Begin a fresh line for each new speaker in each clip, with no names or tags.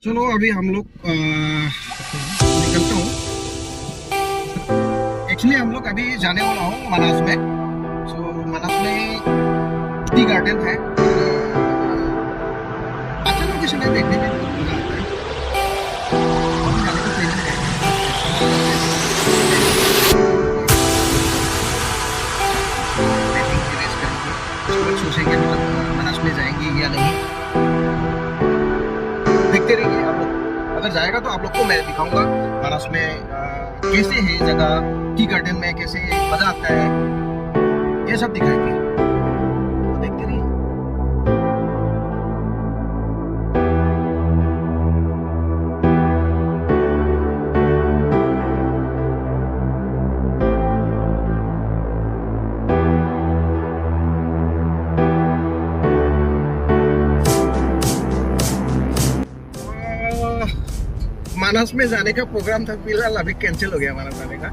चलो अभी हम लोग निकलता हूँ। एक्चुअली हम लोग अभी जाने वाला हूँ मनास में। सो मनास में टी गार्डन है, अच्छा लोकेशन है, देखने में बहुत मजा आता है। हम जाने का प्लानिंग है। प्लानिंग रेस करेंगे, उसके बाद सोचेंगे मतलब मनास में जाएंगे या नहीं, देखते रहिए आप लोग। अगर जाएगा तो आप लोग को मैं दिखाऊंगा मनास में कैसे है जगह, टी गार्डन में कैसे मजा आता है, ये सब दिखाएंगे, तो देखते रहिए। मानस में जाने का प्रोग्राम था, फिलहाल अभी कैंसिल हो गया मानस जाने का,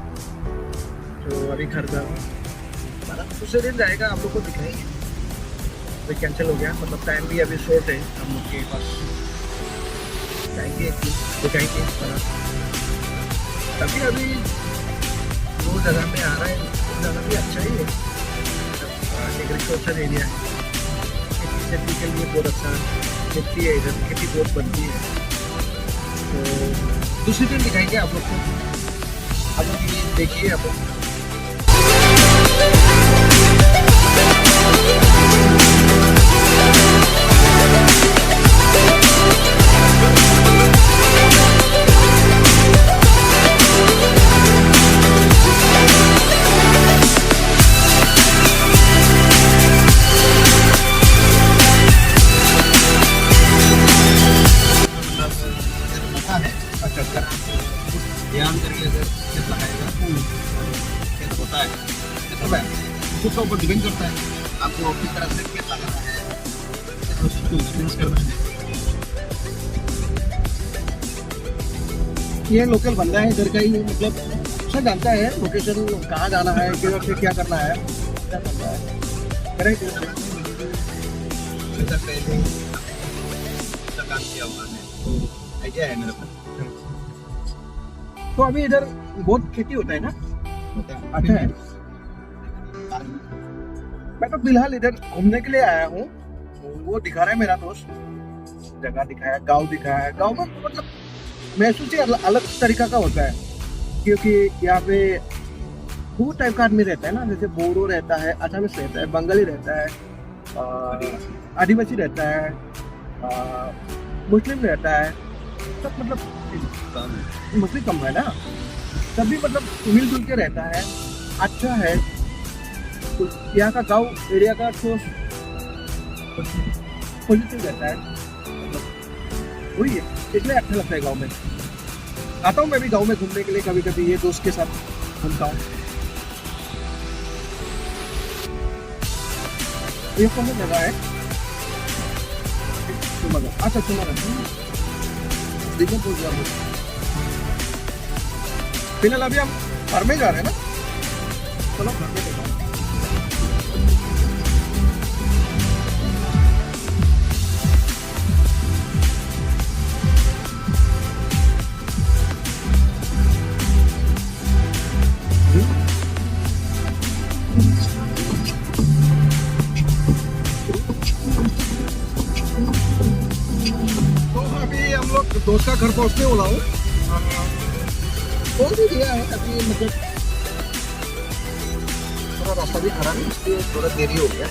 तो अभी घर जा रहा हूँ। मानस दूसरे दिन जाएगा, आप लोग को दिखाएंगे। अभी कैंसिल हो गया, मतलब टाइम भी अभी शॉर्ट है हम लोग के पास। जाएंगे दिखाएंगे मानस। अभी अभी वो जगह पे आ रहा है, वो जगह भी अच्छा ही है, एग्रीकल्चर एरिया है, खेती के लिए बहुत अच्छा मिट्टी है, इधर खेती बहुत बनती है। तो दूसरी दिन दिखाएंगे आप लोग को, आप लोग ये देखिए आप लोग। ध्यान करके खेत लगाएगा, खेत होता है, सब है उसके ऊपर डिपेंड करता है आपको किस तरह से खेत लगाना है, उसको एक्सपीरियंस करना है। ये लोकल बंदा है इधर का ही, मतलब सब जानता है लोकेशन कहाँ जाना है, फिर क्या करना है, क्या करना है, करेक्ट काम किया हुआ है, आइडिया है मेरे पास। तो अभी इधर बहुत खेती होता है ना, अच्छा है। मैं तो फिलहाल इधर घूमने के लिए आया हूँ, वो दिखा रहा है मेरा दोस्त, जगह दिखाया, गांव दिखाया। गांव में मतलब महसूस ही अलग तरीका का होता है, क्योंकि यहाँ पे बहुत टाइप का आदमी रहता है ना, जैसे बोरो रहता है, असमिस रहता है, बंगाली रहता है, आदिवासी रहता है, मुस्लिम रहता है, सब मतलब मुस्लिम कम है ना, सभी मतलब मिलजुल के रहता है, अच्छा है। तो यहाँ का गांव एरिया का तो पॉजिटिव रहता है, मतलब वही है, इसलिए अच्छा लगता है। गांव में आता हूँ मैं भी गांव में घूमने के लिए, कभी कभी ये दोस्त के साथ घूमता हूँ। ये कौन सी जगह है? अच्छा फिलहाल अभी हम घर में जा रहे हैं ना, चलो घर में देखा। तो अभी हम लोग दोस्त का घर पहुंचने वाला हूँ, कौन सी दिया है अभी, मतलब थोड़ा रास्ता भी खराब है, इसलिए थोड़ा देरी हो गया,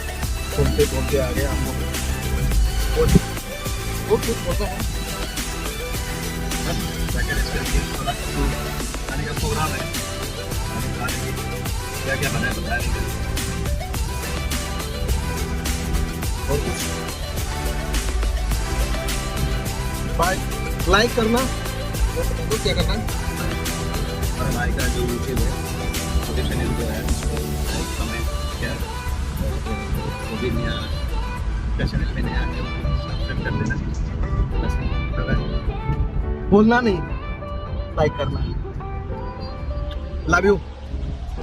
घूमते घूमते आ गए हम लोग। वो कुछ होता है थोड़ा खाने का प्रोग्राम है, क्या क्या बनाए बताएंगे और कुछ। बाय, लाइक करना तो क्या करना है, और हमारे का जो यूट्यूब है, छोटे चैनल जो है, लाइक कमेंट शेयर, वो भी नया क्या चैनल में नया है सब्सक्राइब कर देना, बस बोलना नहीं, लाइक करना। Love you.